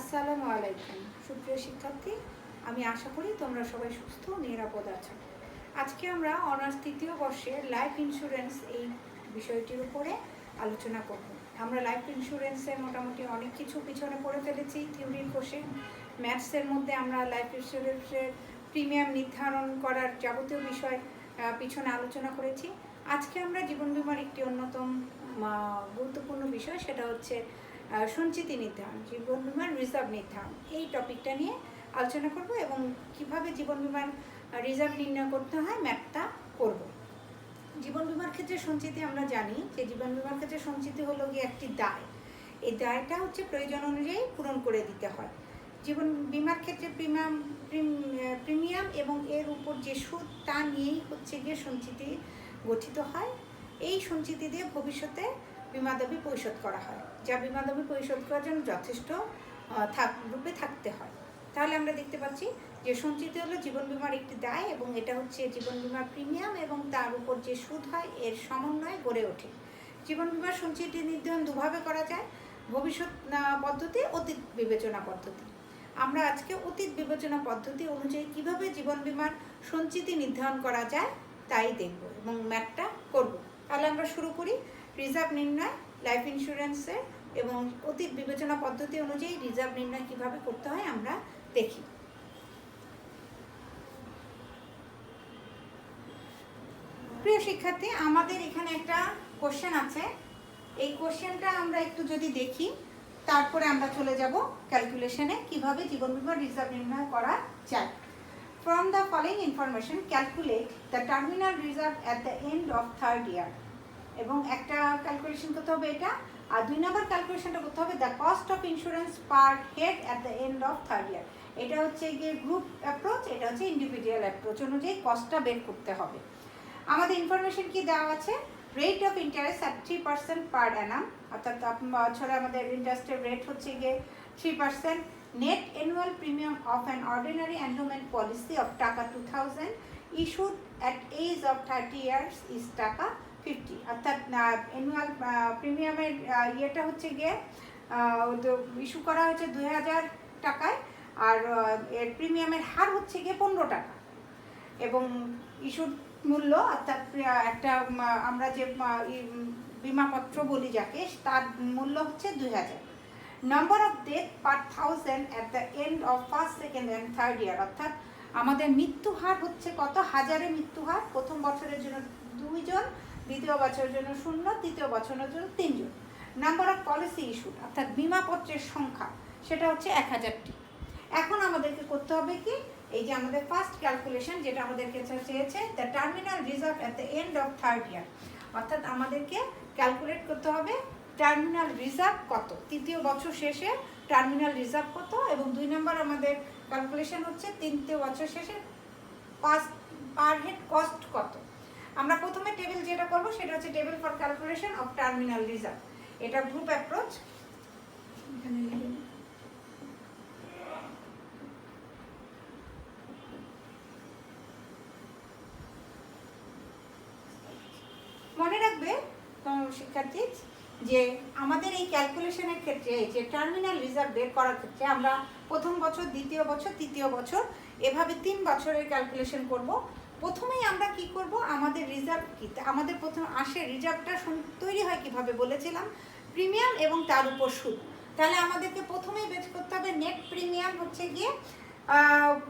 আসসালামু আলাইকুম সুপ্রিয় শিক্ষার্থী, আমি আশা করি তোমরা সবাই সুস্থ ও নিরাপদ আছো। আজকে আমরা অনার্স তৃতীয় বর্ষের লাইফ ইন্স্যুরেন্স এই বিষয়টির উপরে আলোচনা করব। আমরা লাইফ ইন্স্যুরেন্সের মোটামুটি অনেক কিছু পিছনে পড়ে ফেলেছি থিওরির কোর্সে। ম্যাথসের মধ্যে আমরা লাইফ ইন্স্যুরেন্সের প্রিমিয়াম নির্ধারণ করার যাবতীয় বিষয় পিছনে আলোচনা করেছি। আজকে আমরা জীবন বীমার একটি অন্যতম গুরুত্বপূর্ণ বিষয়, সেটা হচ্ছে সঞ্চিতি নির্ধারণ, জীবন বীমার রিজার্ভ নির্ধারণ। এই টপিকটা নিয়ে আলোচনা করব এবং কিভাবে জীবন বীমার রিজার্ভ নির্ণয় করতে হয় ম্যাথটা করব। জীবন বীমার ক্ষেত্রে সঞ্চিতি আমরা জানি যে জীবন বীমার ক্ষেত্রে সঞ্চিতি হলো গিয়ে একটি দায়। এই দায়টা হচ্ছে প্রয়োজন অনুযায়ী পূরণ করে দিতে হয়। জীবন বীমার ক্ষেত্রে প্রিমিয়াম এবং এর উপর যে সুদ তা নিয়েই হচ্ছে গিয়ে সঞ্চিতি গঠিত হয়। এই সঞ্চিতি দিয়ে ভবিষ্যতে বিমা দাবি পরিশোধ করা হয়, যা বিমা দাবি পরিশোধ করার জন্য যথেষ্ট রূপে থাকতে হয়। তাহলে আমরা দেখতে পাচ্ছি যে সঞ্চিতি হলো জীবন বীমার একটি দায় এবং এটা হচ্ছে জীবন বীমার প্রিমিয়াম এবং তার উপর যে সুদ হয় এর সমন্বয়ে গড়ে ওঠে। জীবন বীমার সঞ্চিতি নির্ধারণ দুভাবে করা যায়, ভবিষ্যৎ পদ্ধতি, অতীত বিবেচনা পদ্ধতি। আমরা আজকে অতীত বিবেচনা পদ্ধতি অনুযায়ী কিভাবে জীবন বীমার সঞ্চিতি নির্ধারণ করা যায় তাই দেখব এবং ম্যাথটা করব। তাহলে আমরা শুরু করি। রিজার্ভ নির্ণয় লাইফ ইন্স্যুরেন্সের এবং অতীত বিবেচনা পদ্ধতি অনুযায়ী রিজার্ভ নির্ণয় কিভাবে করতে হয় আমরা দেখি। প্রিয় শিক্ষার্থী, আমাদের এখানে একটা কোশ্চেন আছে। এই কোশ্চেনটা আমরা একটু যদি দেখি, তারপরে আমরা চলে যাব ক্যালকুলেশনে কিভাবে জীবন বীমার রিজার্ভ নির্ণয় করা যায়। From the following information, calculate the terminal reserve at the end of third year. এবং একটা ক্যালকুলেশন করতে হবে এটা, আর 2 নম্বর ক্যালকুলেশনটা করতে হবে the cost of insurance per head at the end of third ইয়ার। এটা হচ্ছে গিয়ে গ্রুপ অ্যাপ্রোচ, এটা হচ্ছে ইন্ডিভিজুয়াল অ্যাপ্রোচ অনুযায়ী কস্টটা বের করতে হবে। আমাদের ইনফরমেশন কি দেওয়া আছে? Rate of interest at 3% per annum, অর্থাৎ বছরে আমাদের ইন্টারেস্টের রেট হচ্ছে গিয়ে 3%। Net annual premium of an ordinary endowment policy of taka 2000 issued at age of 30 years is taka 50, অর্থাৎ অ্যানুয়াল প্রিমিয়ামের ইয়েটা হচ্ছে গিয়ে ইস্যু করা হয়েছে 2000 টাকায়, আর এর প্রিমিয়ামের হার হচ্ছে গিয়ে 15 টাকা এবং ইস্যুর মূল্য অর্থাৎ একটা আমরা যে বিমাপত্র বলি যাকে, তার মূল্য হচ্ছে 2000। Number of death per 1000 at the end of first, second and third year, অর্থাৎ আমাদের মৃত্যু হার হচ্ছে কত? 1000-এ মৃত্যু হার। প্রথম বছরের জন্য 2 জন, দ্বিতীয় বছরের জন্য 0, তৃতীয় বছরের জন্য 3 জন। নাম্বার অফ পলিসি ইস্যুড, অর্থাৎ বিমাপত্রের সংখ্যা, সেটা হচ্ছে 1000টি। এখন আমাদেরকে করতে হবে কি, এই যে আমাদের ফার্স্ট ক্যালকুলেশন যেটা আমাদেরকে চেয়েছে, the terminal reserve at the end of third year, অর্থাৎ আমাদেরকে ক্যালকুলেট করতে হবে টার্মিনাল রিজার্ভ কত, তৃতীয় বছর শেষে টার্মিনাল রিজার্ভ কত, এবং 2 নম্বর আমাদের ক্যালকুলেশন হচ্ছে তৃতীয় বছর শেষে পার হেড কস্ট কত। আমরা প্রথমে টেবিল যেটা করবো সেটা হচ্ছে table for calculation of terminal reserve. এটা গ্রুপ অ্যাপ্রোচ। মনে রাখবে শিক্ষার্থী যে আমাদের এই ক্যালকুলেশনের ক্ষেত্রে, যে টার্মিনাল রিজার্ভ বের করার ক্ষেত্রে আমরা প্রথম বছর, দ্বিতীয় বছর, তৃতীয় বছর, এভাবে 3 বছরের ক্যালকুলেশন করব। প্রথমেই আমরা কি করব, আমাদের রিজার্ভ কি, আমাদের প্রথম আসে রিজার্ভটা তৈরি হয় কিভাবে বলেছিলাম, প্রিমিয়াম এবং তার উপর সুদ। তাহলে আমাদেরকে প্রথমেই বের করতে হবে নেট প্রিমিয়াম হচ্ছে গিয়ে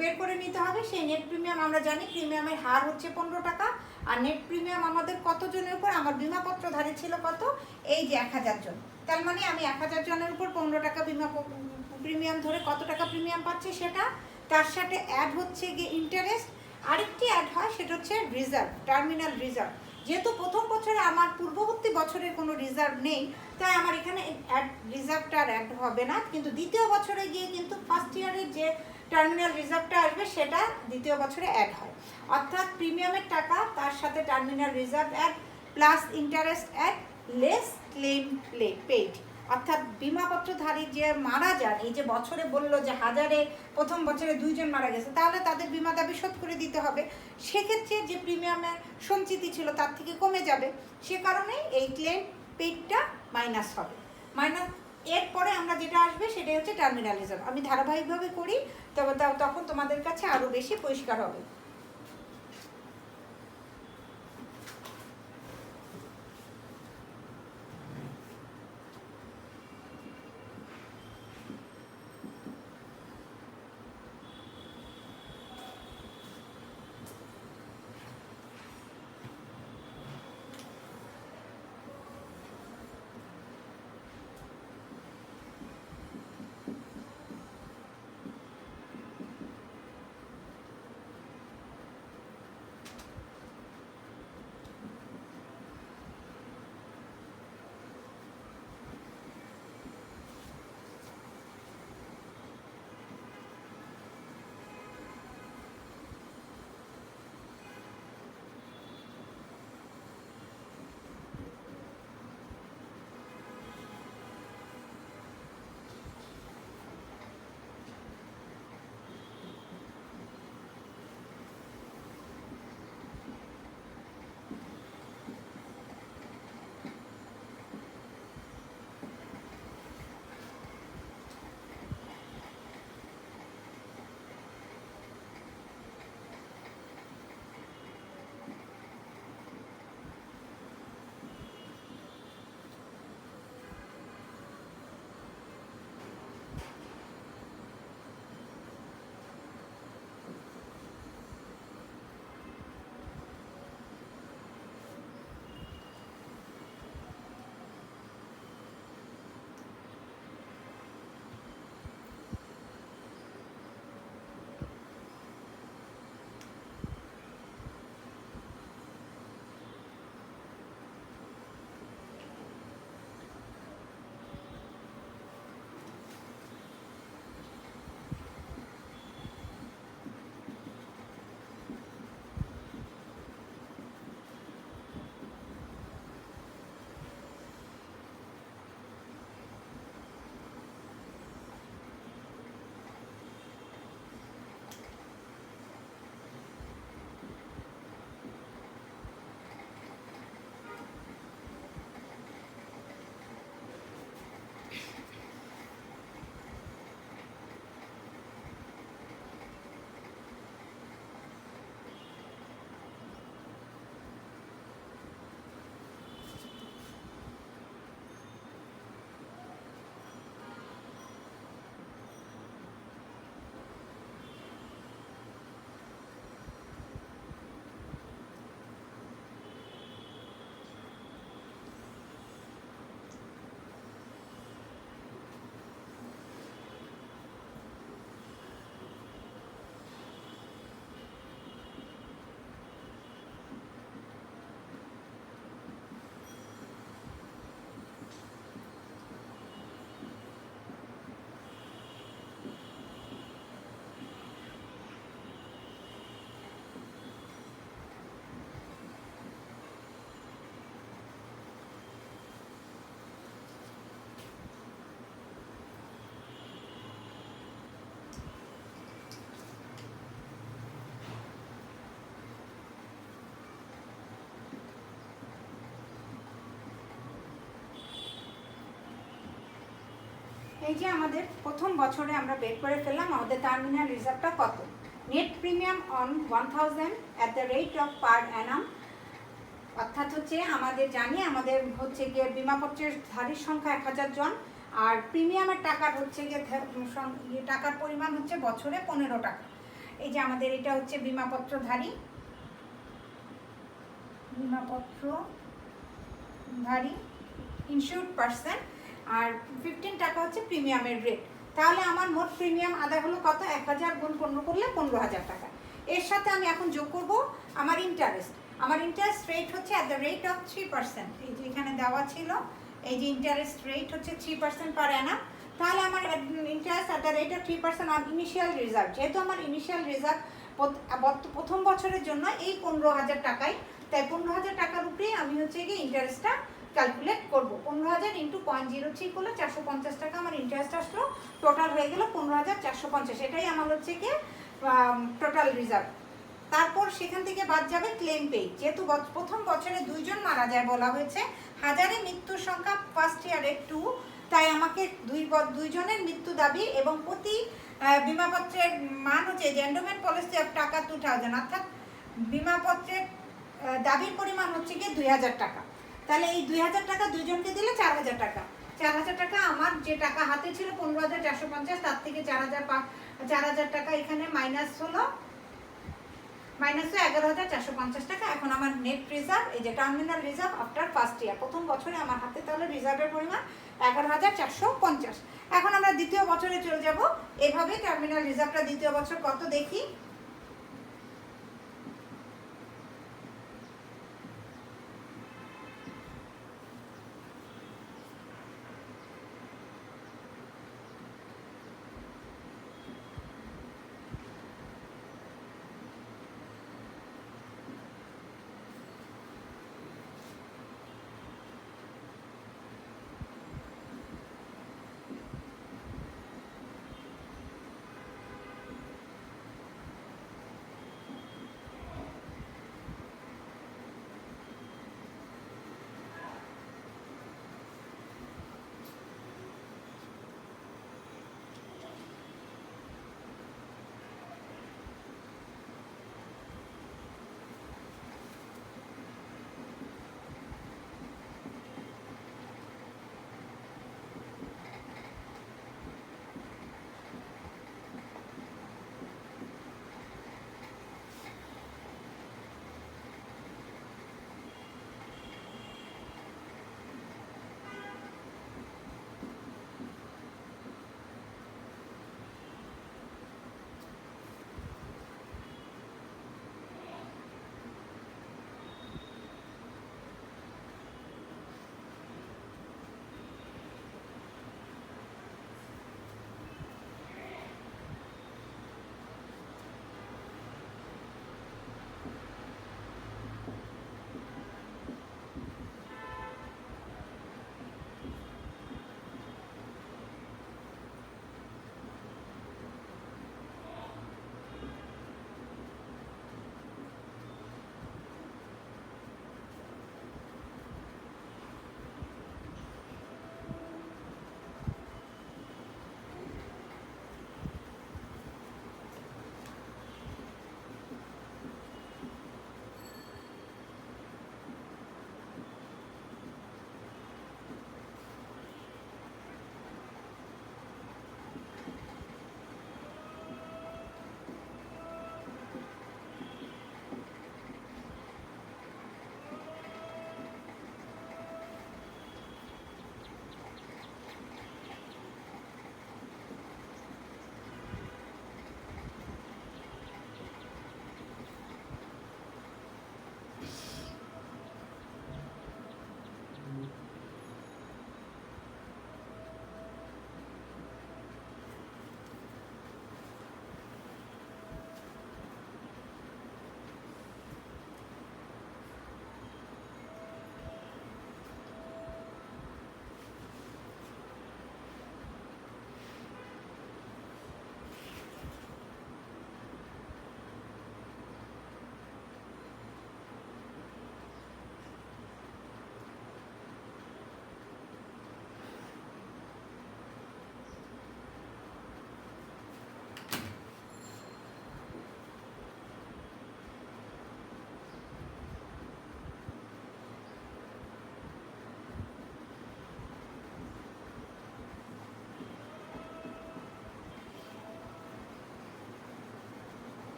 বের করে নিতে হবে। সেই নেট প্রিমিয়াম আমরা জানি প্রিমিয়ামের হার হচ্ছে 15 টাকা, আর নেট প্রিমিয়াম আমাদের কতজনের উপর, আমার বিমাপত্রধারী ছিল কত, এই যে 1000 জন। তার মানে আমি 1000 জনের উপর 15 টাকা বিমা প্রিমিয়াম ধরে কত টাকা প্রিমিয়াম পাচ্ছি সেটা, তার সাথে অ্যাড হচ্ছে গিয়ে ইন্টারেস্ট, আরেকটি অ্যাড হয় সেটা হচ্ছে রিজার্ভ, টার্মিনাল রিজার্ভ। যেহেতু প্রথম বছরে আমার পূর্ববর্তী বছরের কোনো রিজার্ভ নেই, তাই আমার এখানে রিজার্ভটা আর অ্যাড হবে না, কিন্তু দ্বিতীয় বছরে গিয়ে কিন্তু ফার্স্ট ইয়ারের যে টার্মিনাল রিজার্ভটা আসবে সেটা দ্বিতীয় বছরে অ্যাড হয়। অর্থাৎ প্রিমিয়ামের টাকা, তার সাথে terminal reserve add, plus interest add, less claim paid. অর্থাৎ বিমাপত্রধারী যে মারা যান, এই যে বছরে বললো যে 1000-এ প্রথম বছরে 2 জন মারা গেছে, তাহলে তাদের বিমা দাবি শোধ করে দিতে হবে। সেক্ষেত্রে যে প্রিমিয়ামের সঞ্চিতি ছিল তার থেকে কমে যাবে, সে কারণে এই ক্লেম পেইডটা মাইনাস হবে। মাইনাস এরপরে আমরা যেটা আসবে সেটাই হচ্ছে টার্মিনাল রিজার্ভ। আমি ধারাবাহিকভাবে করি, তবে তখন তোমাদের কাছে আরও বেশি পরিষ্কার হবে। এই যে আমাদের প্রথম বছরে আমরা বের করে ফেললাম আমাদের টার্মিনাল রিজার্ভটা কত। Net premium on 1000 at the rate of per annum, অর্থাৎ হচ্ছে আমাদের জানি আমাদের হচ্ছে গিয়ে বিমাপত্রের ধারীর সংখ্যা 1000 জন, আর প্রিমিয়ামের টাকার হচ্ছে গিয়ে টাকার পরিমাণ হচ্ছে বছরে 15 টাকা। এই যে আমাদের এটা হচ্ছে বিমাপত্রধারী ইনস্যুরড পার্সন, আর 15 টাকা হচ্ছে প্রিমিয়ামের রেট। তাহলে আমার মোট প্রিমিয়াম আদায় হলো কত, 1000 গুণ 15 করলে 15000 টাকা। এর সাথে আমি এখন যোগ করব আমার ইন্টারেস্ট। আমার ইন্টারেস্ট রেট হচ্ছে অ্যাট দ্য রেট অফ 3%। এই যে এখানে দেওয়া ছিল, এই যে ইন্টারেস্ট রেট হচ্ছে 3% পার অ্যানাম। তাহলে আমার interest at the rate of 3% on initial reserve, যেহেতু আমার ইনিশিয়াল রিজার্ভ প্রথম বছরের জন্য এই 15000 টাকাই, তাই 15000 টাকার উপরেই আমি হচ্ছে গিয়ে ইন্টারেস্টটা ক্যালকুলেট করবো। 15000 ইন্টু 0.03 করলে 450 টাকা আমার ইন্টারেস্ট আসলো, টোটাল হয়ে গেল 15450। এটাই আমার হচ্ছে গিয়ে টোটাল রিজার্ভ। তারপর সেখান থেকে বাদ যাবে ক্লেম পে, যেহেতু প্রথম বছরে 2 জন মারা যায় বলা হয়েছে, 1000-এ মৃত্যুর সংখ্যা ফার্স্ট ইয়ারে 2, তাই আমাকে দুইজনের মৃত্যু দাবি এবং প্রতি বিমাপত্রের মান হচ্ছে যে এন্ডোমেন্ট পলিসি অফ টাকা 2000, অর্থাৎ বিমাপত্রের দাবির পরিমাণ হচ্ছে গিয়ে 2000 টাকা। তাহলে এই 2000 টাকা দুইজনকে দিলে 4000 টাকা। 4000 টাকা আমার যে টাকা হাতে ছিল 15,450, তার থেকে 4000 টাকা এখানে মাইনাস হলো, মাইনাস 11,450 টাকা। এখন আমার নেট রিজার্ভ, এই যে terminal reserve after first year, প্রথম বছরে আমার হাতে তাহলে রিজার্ভের পরিমাণ 11,450। এখন আমরা দ্বিতীয় বছরে চলে যাব। এভাবে টার্মিনাল রিজার্ভটা দ্বিতীয় বছর কত দেখি।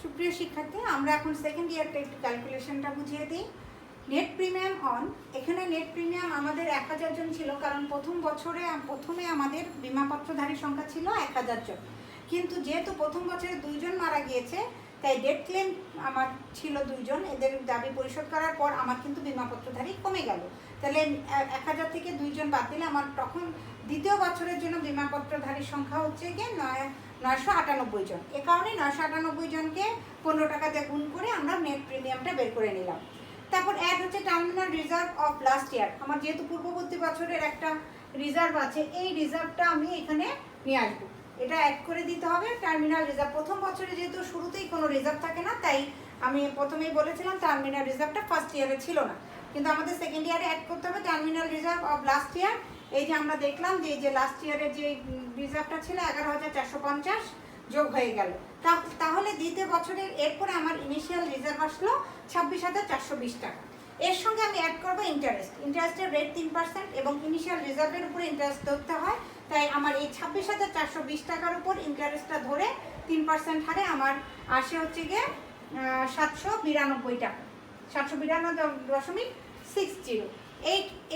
সুপ্রিয় শিক্ষার্থী, আমরা এখন সেকেন্ড ইয়ারটা একটু ক্যালকুলেশনটা বুঝিয়ে দিই। নেট প্রিমিয়াম অন, এখানে নেট প্রিমিয়াম আমাদের 1000 জন ছিল, কারণ প্রথমে আমাদের বিমাপত্রধারী সংখ্যা ছিল 1000 জন, কিন্তু যেহেতু প্রথম বছরে 2 জন মারা গিয়েছে, তাই ডেট ক্লেম আমার ছিল 2 জন। এদের দাবি পরিশোধ করার পর আমার কিন্তু বিমাপত্রধারী কমে গেল। তাহলে 1000 থেকে 2 জন বাদ দিলে আমার তখন দ্বিতীয় বছরের জন্য বিমাপত্রধারীর সংখ্যা হচ্ছে গিয়ে 998 জন। এ কারণে 998 জনকে 15 টাকা দিয়ে গুণ করে আমরা নেট প্রিমিয়ামটা বের করে নিলাম। তারপর অ্যাড হচ্ছে terminal reserve of last year. আমার যেহেতু পূর্ববর্তী বছরের একটা রিজার্ভ আছে, এই রিজার্ভটা আমি এখানে নিয়ে আসবো, এটা অ্যাড করে দিতে হবে। টার্মিনাল রিজার্ভ প্রথম বছরে যেহেতু শুরুতেই কোনো রিজার্ভ থাকে না, তাই আমি প্রথমেই বলেছিলাম টার্মিনাল রিজার্ভটা ফার্স্ট ইয়ারে ছিল না, কিন্তু আমাদের সেকেন্ড ইয়ারে অ্যাড করতে হবে terminal reserve of last year. এই যে আমরা দেখলাম যে এই যে লাস্ট ইয়ারের যে রিজার্ভটা ছিল 11,450 যোগ হয়ে গেল। তাহলে দ্বিতীয় বছরের এরপরে আমার ইনিশিয়াল রিজার্ভ আসলো 26,420 টাকা। এর সঙ্গে আমি অ্যাড করবো ইন্টারেস্টের রেট 3% এবং ইনিশিয়াল রিজার্ভের উপরে ইন্টারেস্ট ধরতে হয়, তাই আমার এই 26,420 টাকার উপর ইন্টারেস্টটা ধরে 3% হারে আমার আসে হচ্ছে গিয়ে 792 টাকা, 792.60।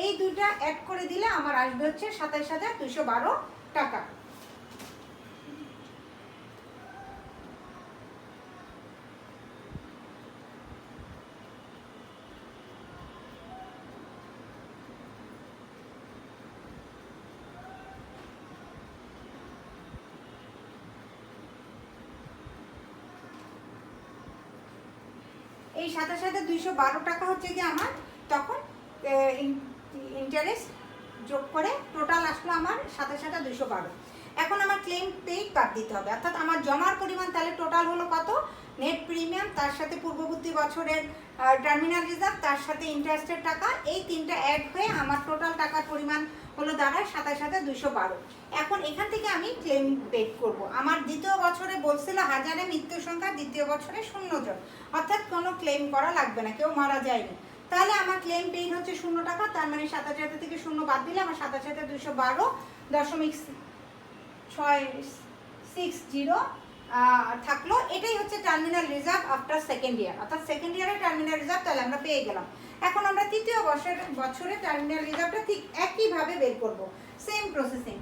এই দুইটা অ্যাড করে দিলে আমার আসবে হচ্ছে 27,212 টাকা। এই 27,212 টাকা হচ্ছে কি আমার তখন ইন্টারেস্ট যোগ করে টোটাল আসলো আমার 27,212। এখন আমার ক্লেম পেইড বাদ দিতে হবে, অর্থাৎ আমার জমার পরিমাণ তাহলে টোটাল হলো কত? নেট প্রিমিয়াম, তার সাথে পূর্ববর্তী বছরের টার্মিনাল রিজার্ভ, তার সাথে ইন্টারেস্টের টাকা, এই তিনটা অ্যাড হয়ে আমার টোটাল টাকার পরিমাণ হলো দাঁড়ায় 27,212। এখন এখান থেকে আমি ক্লেম পেড করব। আমার দ্বিতীয় বছরে বলছিল 1000-এ মৃত্যু সংখ্যা, দ্বিতীয় বছরে 0 জন, অর্থাৎ কোনো ক্লেম করা লাগবে না, কেউ মারা যায়নি। তাহলে আমার ক্লেম পেইড হচ্ছে 0 টাকা, তার মানে 27,000 থেকে 0 বাদ দিলে আমার 27,212.660 থাকলো। এটাই হচ্ছে terminal reserve after second year, অর্থাৎ সেকেন্ড ইয়ারে টার্মিনাল রিজার্ভ তাহলে আমরা পেয়ে গেলাম। এখন আমরা তৃতীয় বছরে টার্মিনাল রিজার্ভটা ঠিক একইভাবে বের করব, সেম প্রসেসিং।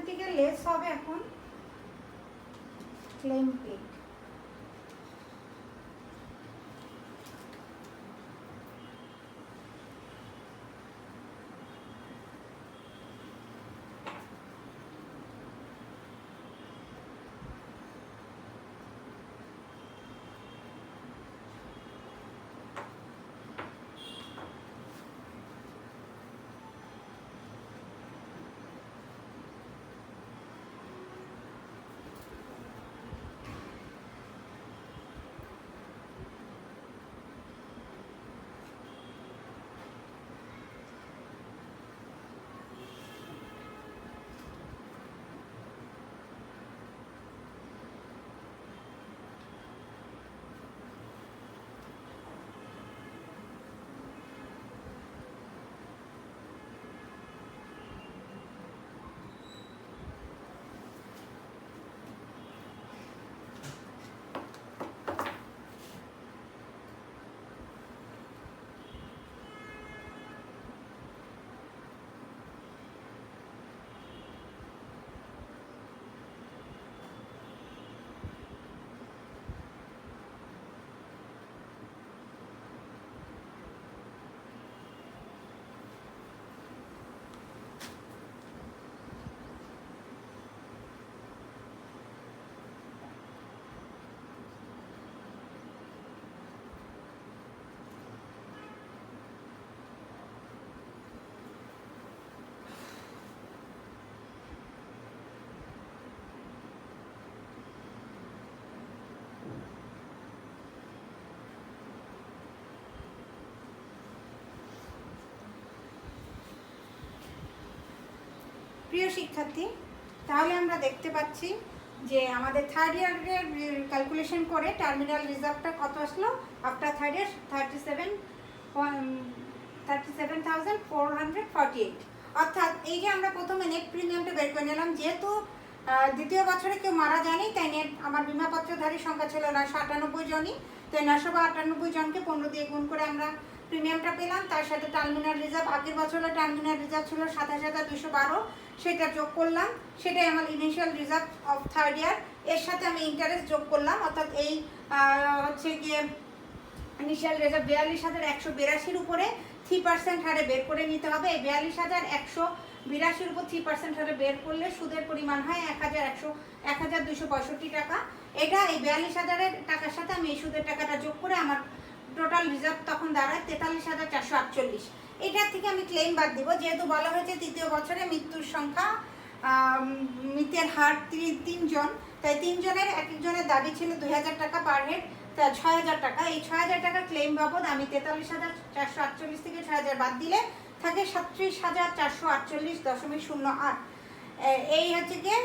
থেকে লেস হবে এখন ক্লেম পেড। প্রিয় শিক্ষার্থী, তাহলে আমরা দেখতে পাচ্ছি যে আমাদের থার্ড ইয়ারের ক্যালকুলেশন করে টার্মিনাল রিজার্ভটা কত আসলো আফটার থার্ড ইয়ার 37,448। অর্থাৎ এই যে আমরা প্রথমে নেট প্রিমিয়ামটা বের করে নিলাম, যেহেতু দ্বিতীয় বছরে কেউ মারা যায়নি তাই নেট আমার বিমাপত্রধারী সংখ্যা ছিল 998 জনই, তাই 998 জনকে 15 দিয়ে গুণ করে আমরা প্রিমিয়ামটা পেলাম। তার সাথে টার্মিনাল রিজার্ভ, আগের বছরের টার্মিনাল রিজার্ভ ছিল 27,212, সেটা যোগ করলাম, সেটাই আমার ইনিশিয়াল রিজার্ভ অফ থার্ড ইয়ার। এর সাথে আমি ইন্টারেস্ট যোগ করলাম, অর্থাৎ এই হচ্ছে গিয়ে ইনিশিয়াল রিজার্ভ 42,182 উপরে 3% হারে বের করে নিতে হবে। এই 42,182 উপর 3% হারে বের করলে সুদের পরিমাণ হয় 1,265 টাকা। এটা এই 42,000 টাকার সাথে আমি এই সুদের টাকাটা যোগ করে আমার টোটাল রিজার্ভ তখন দাঁড়ায় 43,448। এটার থেকে আমি ক্লেম বাদ দিব, যেহেতু বলা হয়েছে তৃতীয় বছরে মৃত্যুর সংখ্যা, মৃতের হার 3 জন, তাই 3 জনের এক একজনের দাবি ছিল 2,000 টাকা পার হেড, তা 6,000 টাকা। এই 6,000 টাকা ক্লেম বাবদ আমি 43,448 থেকে 6,000 বাদ দিলে থাকে 37,448.08। এই হচ্ছে গিয়ে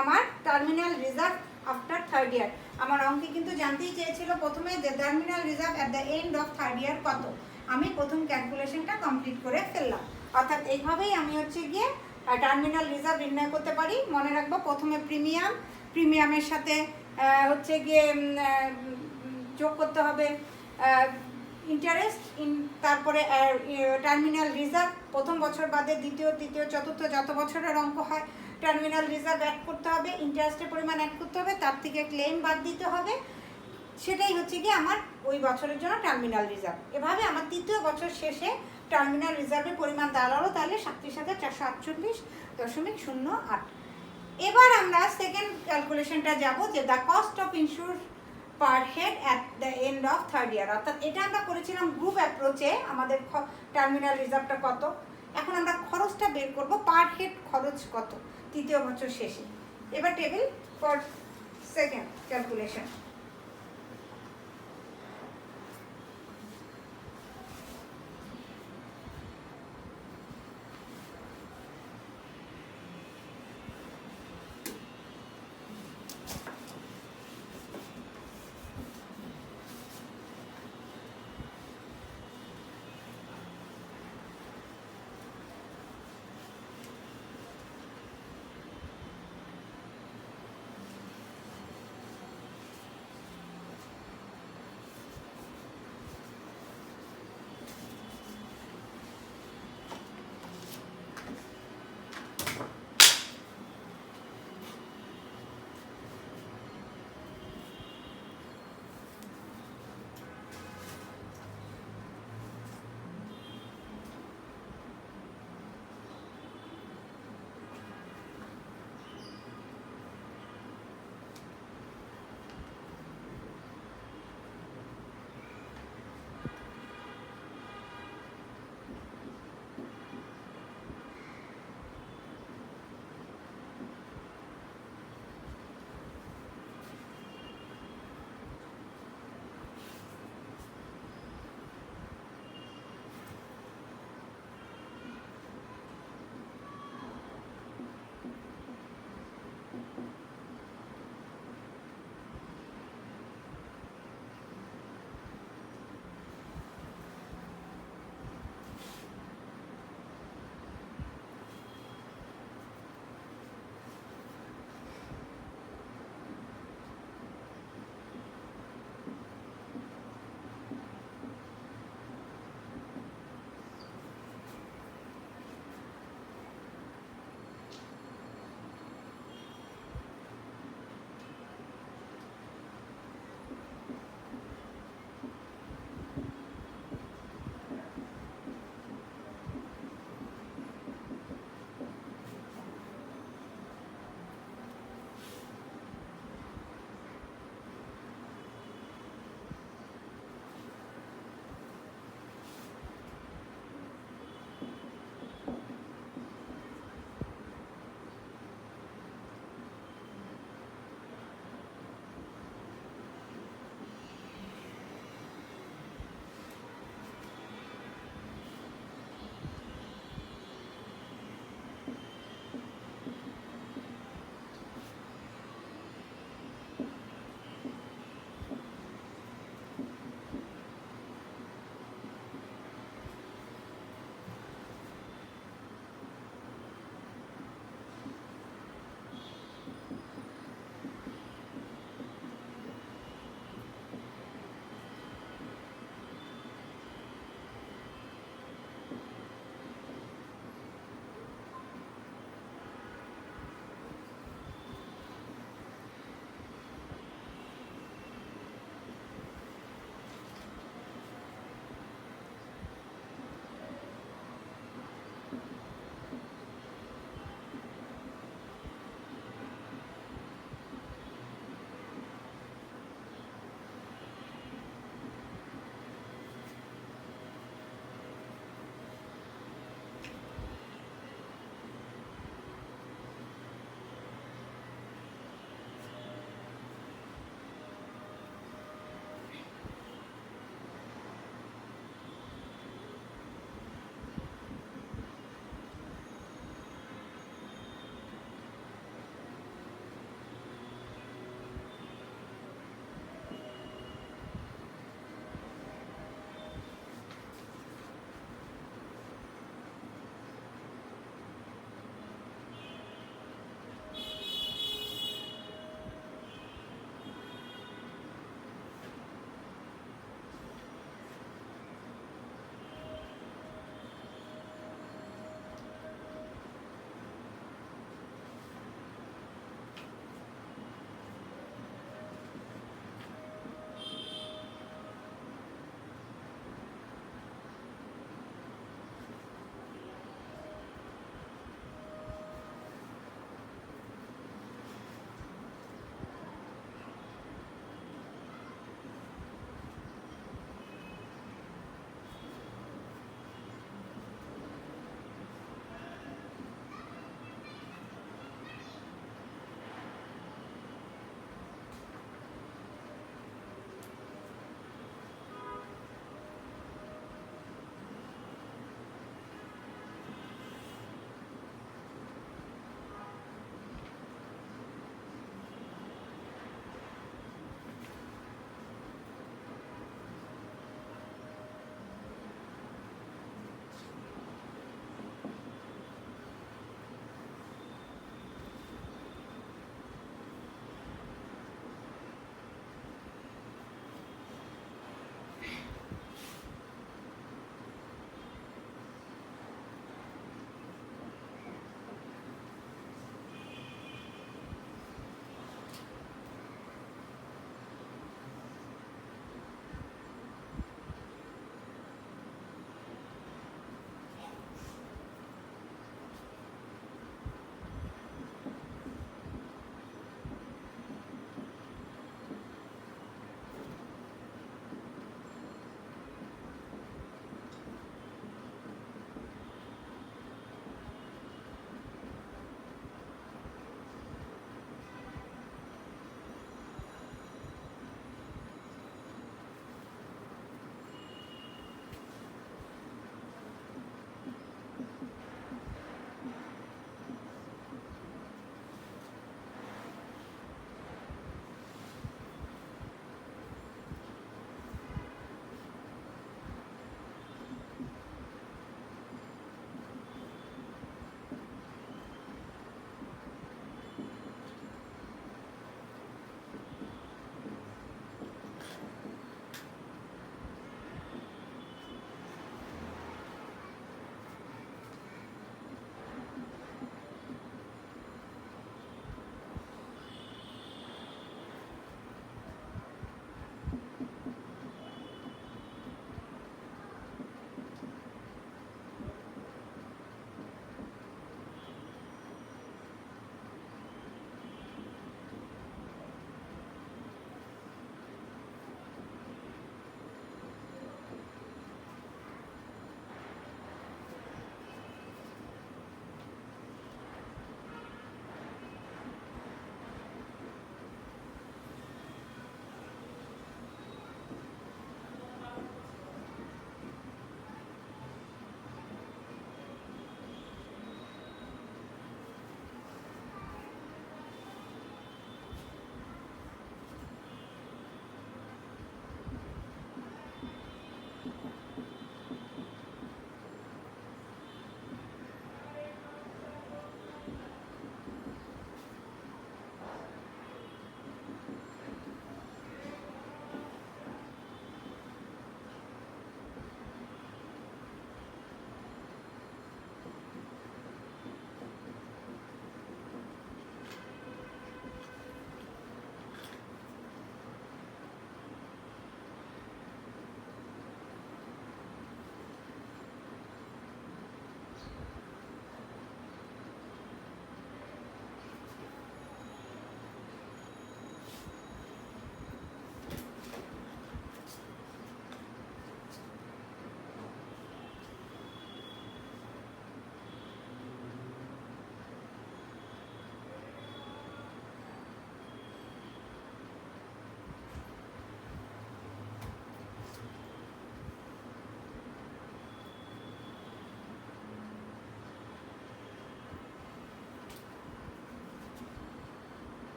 আমার terminal reserve after third year. আমার অঙ্কে কিন্তু জানতেই চেয়েছিল প্রথমে যে terminal reserve at the end of third ইয়ার কত। আমি প্রথম ক্যালকুলেশনটা কমপ্লিট করে ফেললাম। অর্থাৎ এইভাবেই আমি হচ্ছে গিয়ে টার্মিনাল রিজার্ভ নির্ণয় করতে পারি। মনে রাখবো প্রথমে প্রিমিয়ামের সাথে হচ্ছে গিয়ে যোগ করতে হবে ইন্টারেস্ট, তারপরে টার্মিনাল রিজার্ভ প্রথম বছর বাদে দ্বিতীয়, তৃতীয়, চতুর্থ যত বছরের অঙ্ক হয় টার্মিনাল রিজার্ভ অ্যাড করতে হবে, ইন্টারেস্টের পরিমাণ অ্যাড করতে হবে, তার থেকে ক্লেম বাদ দিতে হবে। সেটাই হচ্ছে কি আমার ওই বছরের জন্য টার্মিনাল রিজার্ভ। এভাবে আমার তৃতীয় বছর শেষে টার্মিনাল রিজার্ভের পরিমাণ দাঁড়ালো তাহলে 37,448.08। এবার আমরা সেকেন্ড ক্যালকুলেশনটা যাব, যে the cost of insure per head at the end of third year. অর্থাৎ এটা আমরা করেছিলাম গ্রুপ অ্যাপ্রোচে, আমাদের টার্মিনাল রিজার্ভটা কত। এখন আমরা খরচটা বের করব, পার হেড খরচ কত তৃতীয় বছর শেষে। এবার টেবিল ফর সেকেন্ড ক্যালকুলেশন।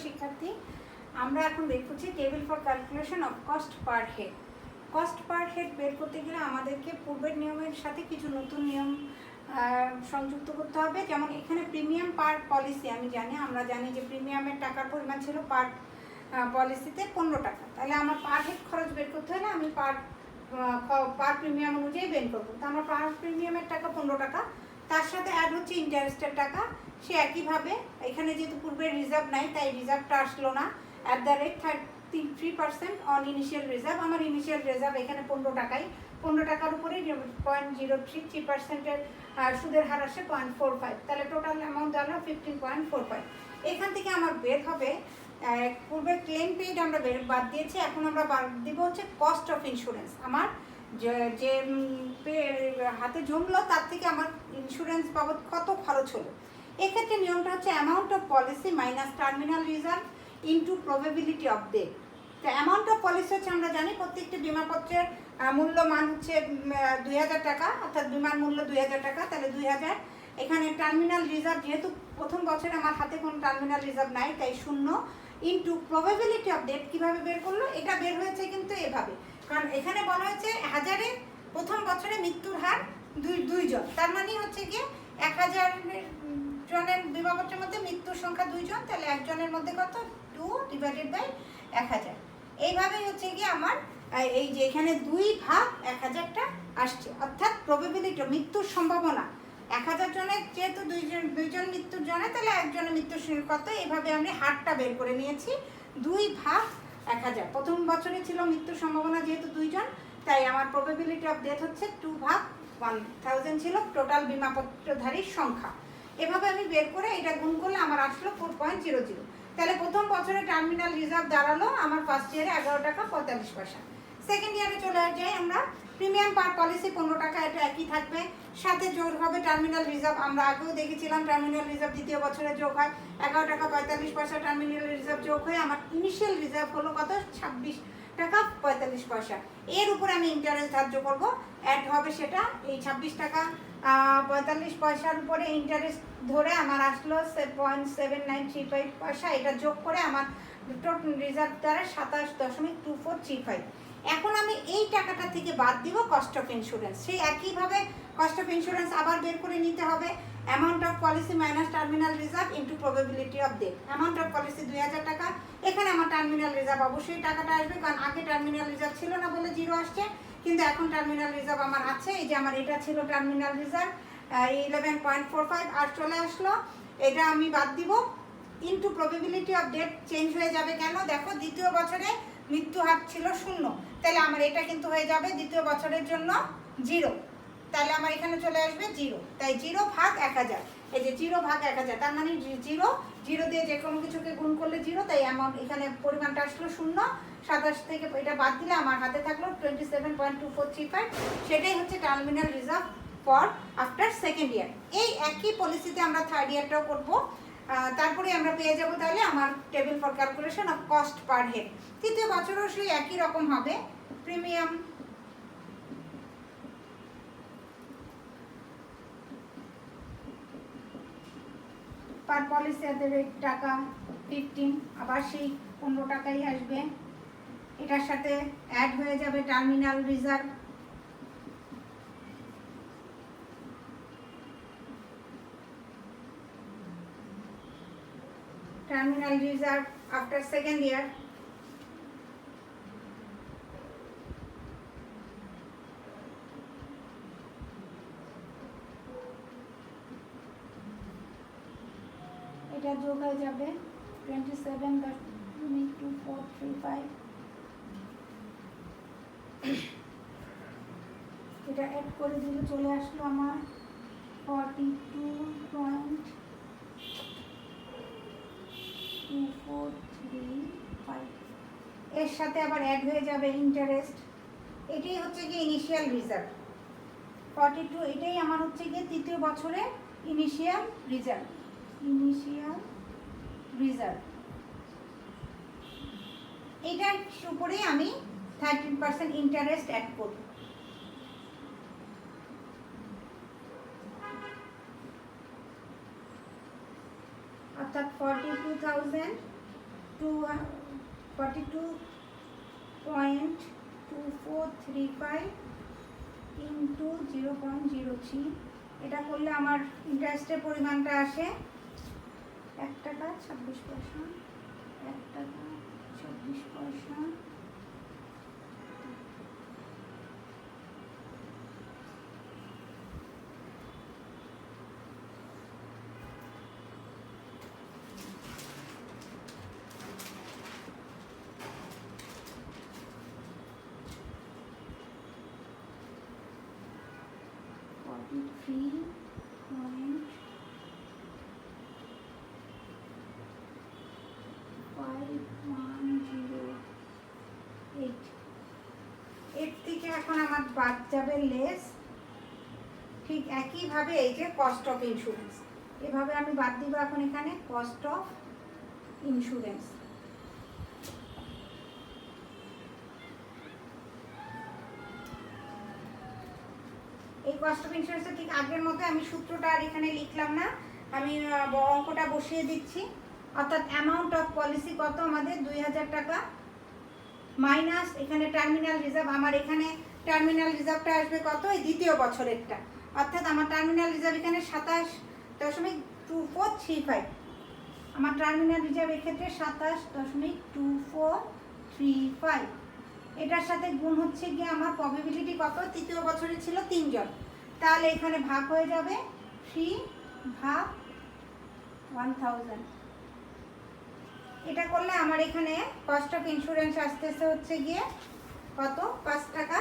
শিক্ষার্থী, আমরা এখন বের করছি table for calculation of cost per head. Cost per head বের করতে গেলে আমাদেরকে পূর্বের নিয়মের সাথে কিছু নতুন নিয়ম সংযুক্ত করতে হবে। যেমন এখানে প্রিমিয়াম পার পলিসি আমরা জানি যে প্রিমিয়ামের টাকার পরিমাণ ছিল পার পলিসিতে 15 টাকা। তাহলে আমার পার হেড খরচ বের করতে হলে আমি পার প্রিমিয়াম অনুযায়ী বের করবো। তো আমার পার প্রিমিয়ামের টাকা 15 টাকা, তার সাথে অ্যাড হচ্ছে ইন্টারেস্টের টাকা। সে একইভাবে এখানে যেহেতু পূর্বের রিজার্ভ নাই তাই রিজার্ভটা আসলো না, at the rate 3% on initial reserve. আমার ইনিশিয়াল রিজার্ভ এখানে 15 টাকাই, 15 টাকার উপরে 0.03% সুদের হার আসে 0.45, তাহলে টোটাল অ্যামাউন্ট দাঁড়ালো 15.45। এখান থেকে আমার বের হবে পূর্বে ক্লেম পেইড আমরা বাদ দিয়েছি, এখন আমরা বাদ দিব হচ্ছে কস্ট অফ ইন্স্যুরেন্স। আমার যে হাতে জমলো তার থেকে আমার ইন্স্যুরেন্স বাবদ কত খরচ হলো। এক্ষেত্রে নিয়মটা হচ্ছে amount of policy minus terminal reserve into probability of death. তো অ্যামাউন্ট অফ পলিসি হচ্ছে আমরা জানি প্রত্যেকটি বিমাপত্রের মূল্যমান হচ্ছে 2000 টাকা, অর্থাৎ বিমার মূল্য 2000 টাকা, তাহলে 2000। এখানে টার্মিনাল রিজার্ভ যেহেতু প্রথম বছরে আমার হাতে কোনো টার্মিনাল রিজার্ভ নাই তাই 0 ইন্টু প্রবাবিলিটি অফ ডেথ। কীভাবে বের করলো? এটা বের হয়েছে কিন্তু এভাবে, কারণ এখানে বলা হয়েছে 1000-এ প্রথম বছরে মৃত্যুর হার 2 জন, তার মানে হচ্ছে গিয়ে 1000 জনের বিমাপত্রের মধ্যে মৃত্যুর সংখ্যা 2 জন, তাহলে একজনের মধ্যে কত 2/1000। এইভাবেই হচ্ছে গিয়ে আমার এই যে এখানে 2/1000টা আসছে, অর্থাৎ প্রবাবিলিটি মৃত্যুর সম্ভাবনা 1000 জনের যেহেতু 2 জন মৃত্যুর জনে, তাহলে একজনের মৃত্যুর কত, এইভাবে আমি হারটা বের করে নিয়েছি 2/1000। প্রথম বছরে ছিল মৃত্যুর সম্ভাবনা যেহেতু 2 জন, তাই আমার প্রবাবিলিটি অফ ডেথ হচ্ছে 2/1000 ছিল টোটাল বিমাপত্রধারীর সংখ্যা। এভাবে আমি বের করে এটা গুণ করলে আমার আসলো 4.00। তাহলে প্রথম বছরে টার্মিনাল রিজার্ভ দাঁড়ালো আমার ফার্স্ট ইয়ারে 11 টাকা 45 পয়সা। সেকেন্ড ইয়ারে চলে যাই আমরা, প্রিমিয়াম পার পলিসি 15 টাকা, এটা একই থাকবে, সাথে যোগ হবে টার্মিনাল রিজার্ভ। আমরা আগেও দেখেছিলাম টার্মিনাল রিজার্ভ দ্বিতীয় বছরে যোগ হয় 11 টাকা 45 পয়সা। টার্মিনাল রিজার্ভ যোগ হয়ে আমার ইনিশিয়াল রিজার্ভ হলো কত 26 টাকা 45 পয়সা। এর উপরে আমি ইন্টারেস্ট ধার্য করব, অ্যাড হবে সেটা এই 26 টাকা 45 পয়সার উপরে ইন্টারেস্ট ধরে আমার আসলো 0.7935 পয়সা। এটা যোগ করে আমার টোটাল রিজার্ভ দ্বারা 27.2435। এখন আমি এই টাকাটা থেকে বাদ দিব কস্ট অফ ইন্স্যুরেন্স। সেই একইভাবে কস্ট অফ ইন্স্যুরেন্স আবার বের করে নিতে হবে, amount of policy minus terminal reserve into probability of death. Amount of policy 2000 টাকা, এখানে আমার টার্মিনাল রিজার্ভ অবশ্যই টাকাটা আসবে, কারণ আগে টার্মিনাল রিজার্ভ ছিল না বলে 0 আসছে, কিন্তু এখন টার্মিনাল রিজার্ভ আমার আছে। এই যে আমার এটা ছিল টার্মিনাল রিজার্ভ 11.45 আর চলে আসলো, এটা আমি বাদ দিব into probability of death. Change হয়ে যাবে কেন? দেখো দ্বিতীয় বছরে মৃত্যু হার ছিল 0, তাহলে আমার এটা কিন্তু হয়ে যাবে দ্বিতীয় বছরের জন্য 0, তাহলে আমার এখানে চলে আসবে 0। তাই 0/1000, এই যে 0/1000, তার মানে 0 দিয়ে যে কোনো কিছুকে গুণ করলে 0, তাই অ্যামাউন্ট এখানে পরিমাণটা আসলো 0। 27 থেকে এটা বাদ দিলে আমার হাতে থাকলো 27.2435। সেটাই হচ্ছে terminal reserve for after second year. এই একই পলিসিতে আমরা থার্ড ইয়ারটাও করবো। তারপরে আমরা পেয়ে যাব তাহলে আমার table for calculation of cost per head. তৃতীয় বছরও সেই একই রকম হবে, প্রিমিয়াম পার পলিসি রেট টাকা 15, আবার সেই 15 টাকাই আসবে। এটার সাথে অ্যাড হয়ে যাবে terminal reserve, terminal reserve after second year. এটা যোগ হয়ে যাবে 27.2435। এটা অ্যাড করে দিলে চলে আসলো আমার 42.2435। এর সাথে আবার অ্যাড হয়ে যাবে ইন্টারেস্ট। এটাই হচ্ছে কি ইনিশিয়াল রিজার্ভ 42, এটাই আমার হচ্ছে গিয়ে তৃতীয় বছরে ইনিশিয়াল রিজার্ভ। এটার উপরে আমি 13% ইন্টারেস্ট অ্যাড করব। অর্থাৎ 42,000 42.2435 ইন্টু 0.03, এটা করলে আমার ইন্টারেস্টের পরিমাণটা আসে 1 টাকা 26 পয়সা, 1 টাকা 26 পয়সা। এর থেকে এখন আমার বাদ যাবে লেস, ঠিক একইভাবে এই যে কস্ট অফ ইন্স্যুরেন্স, এভাবে আমি বাদ দিব এখন এখানে কস্ট অফ ইন্স্যুরেন্স। এই কস্ট অফ ইন্স্যুরেন্সের ঠিক আগের মতো আমি সূত্রটা আর এখানে লিখলাম না, আমি অঙ্কটা বসিয়ে দিচ্ছি। অর্থাৎ অ্যামাউন্ট অফ পলিসি কত আমাদের 2000 টাকা, মাইনাস এখানে টার্মিনাল রিজার্ভ, আমার এখানে টার্মিনাল রিজার্ভটা আসবে কত, এই দ্বিতীয় বছরেরটা, অর্থাৎ আমার টার্মিনাল রিজার্ভ এখানে 27.2435, আমার টার্মিনাল রিজার্ভ এক্ষেত্রে 27.2435। এটার সাথে গুণ হচ্ছে গিয়ে আমার প্রবাবিলিটি কত, তৃতীয় বছরে ছিল 3 জন, তাহলে এখানে ভাগ হয়ে যাবে 3/1000। এটা করলে আমার এখানে কস্ট অফ ইন্স্যুরেন্স আসতেছে হচ্ছে গিয়ে কত, 5 টাকা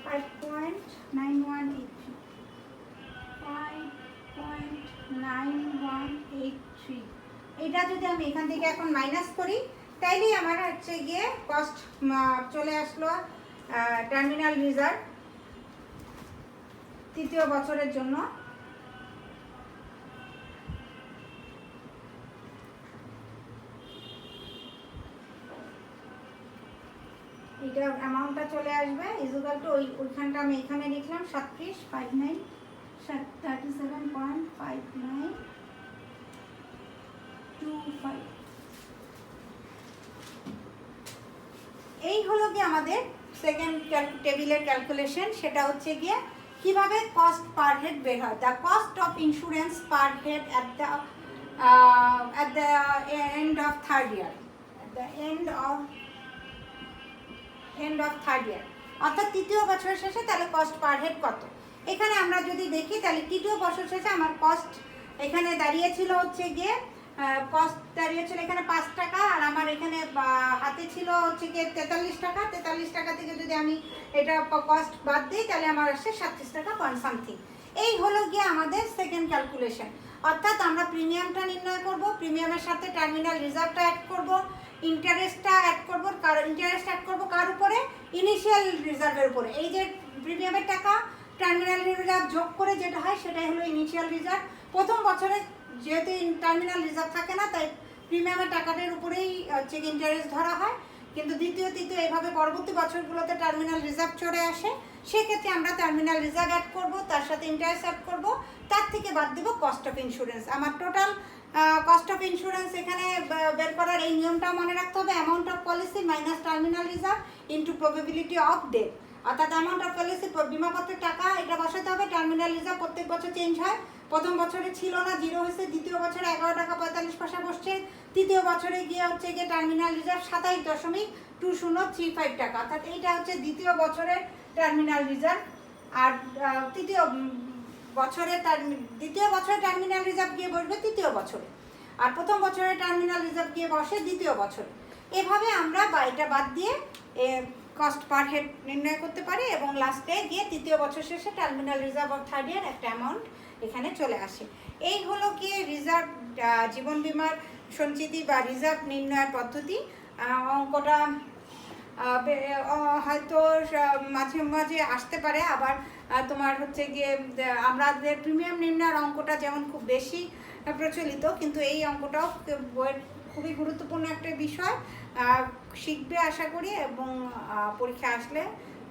5.9183। এটা যদি আমি এখান থেকে এখন মাইনাস করি তাইলেই আমার হচ্ছে গিয়ে কস্ট চলে আসলো টার্মিনাল রিজার্ভ তৃতীয় বছরের জন্য। এটা অ্যামাউন্টটা চলে আসবে ইকুয়াল টু ওইখানটা আমি এখানে লিখলাম 37.59 এই হলো কি আমাদের সেকেন্ড টেবিলের ক্যালকুলেশন। সেটা হচ্ছে গিয়ে কিভাবে কস্ট পার হেড বের হয়, the cost of insurance per head at the end of third year, অর্থাৎ তৃতীয় বছরের শেষে তাহলে কস্ট পার হেড কত। এখানে আমরা যদি দেখি তাহলে তৃতীয় বছর শেষে আমার কস্ট এখানে দাঁড়িয়েছিল হচ্ছে গিয়ে কস্ট দাঁড়িয়েছিল এখানে 5 টাকা, আর আমার এখানে হাতে ছিল হচ্ছে গিয়ে 43 টাকা। 43 টাকা থেকে যদি আমি এটা কস্ট বাদ দিই তাহলে আমার আসছে 37 টাকা পয়েন্ট সামথিং। এই হলো গিয়ে আমাদের সেকেন্ড ক্যালকুলেশন। অর্থাৎ আমরা প্রিমিয়ামটা নির্ণয় করব, প্রিমিয়ামের সাথে টার্মিনাল রিজার্ভটা অ্যাড করব, ইন্টারেস্টটা অ্যাড করবো, ইন্টারেস্ট অ্যাড করবো কার উপরে, ইনিশিয়াল রিজার্ভের উপরে। এই যে প্রিমিয়ামের টাকা টার্মিনাল রিজার্ভ যোগ করে যেটা হয় সেটাই হলো ইনিশিয়াল রিজার্ভ। প্রথম বছরে যেহেতু টার্মিনাল রিজার্ভ থাকে না তাই প্রিমিয়ামের টাকাটার উপরেই হচ্ছে ইন্টারেস্ট ধরা হয়, কিন্তু দ্বিতীয় তৃতীয় এভাবে পরবর্তী বছরগুলোতে টার্মিনাল রিজার্ভ চলে আসে, সেক্ষেত্রে আমরা টার্মিনাল রিজার্ভ অ্যাড করবো, তার সাথে ইন্টারেস্ট অ্যাড করবো, তার থেকে বাদ দেবো কস্ট অফ ইন্স্যুরেন্স। আমার টোটাল কস্ট অফ ইন্স্যুরেন্স এখানে বের করার এই নিয়মটা মনে রাখতে হবে, amount of policy minus terminal reserve into probability of death. অর্থাৎ অ্যামাউন্ট অফ পলিসি বিমাপত্রের টাকা এটা বসাতে হবে, টার্মিনাল রিজার্ভ প্রত্যেক বছর চেঞ্জ হয়, প্রথম বছরে ছিল না 0 হয়েছে, দ্বিতীয় বছরে 11 টাকা 45 পয়সা বসছে, তৃতীয় বছরে গিয়ে হচ্ছে গিয়ে টার্মিনাল রিজার্ভ 27.2035 টাকা। অর্থাৎ এইটা হচ্ছে দ্বিতীয় বছরের টার্মিনাল রিজার্ভ। আর দ্বিতীয় বছরে টার্মিনাল রিজার্ভ গিয়ে বসবে তৃতীয় বছরে, আর প্রথম বছরে টার্মিনাল রিজার্ভ গিয়ে বসে দ্বিতীয় বছরে। এভাবে আমরা এটা বাদ দিয়ে কস্ট পার হেড নির্ণয় করতে পারি এবং লাস্টে গিয়ে তৃতীয় বছর শেষে টার্মিনাল রিজার্ভ অফ থার্ড ইয়ার একটা অ্যামাউন্ট এখানে চলে আসে। এই হলো গিয়ে রিজার্ভ জীবন বীমার সঞ্চিতি বা রিজার্ভ নির্ণয়ের পদ্ধতি। অঙ্কটা হয়তো মাঝে মাঝে আসতে পারে, আবার তোমার হচ্ছে গিয়ে আমাদের প্রিমিয়াম নির্ণয়ের অঙ্কটা যেমন খুব বেশি প্রচলিত, কিন্তু এই অঙ্কটাও বইয়ের খুবই গুরুত্বপূর্ণ একটা বিষয়, শিখবে আশা করি, এবং পরীক্ষা আসলে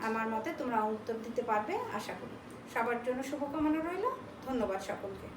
আমার মতে তোমরা উত্তর দিতে পারবে আশা করি। সবার জন্য শুভকামনা রইল। ধন্যবাদ সকলকে।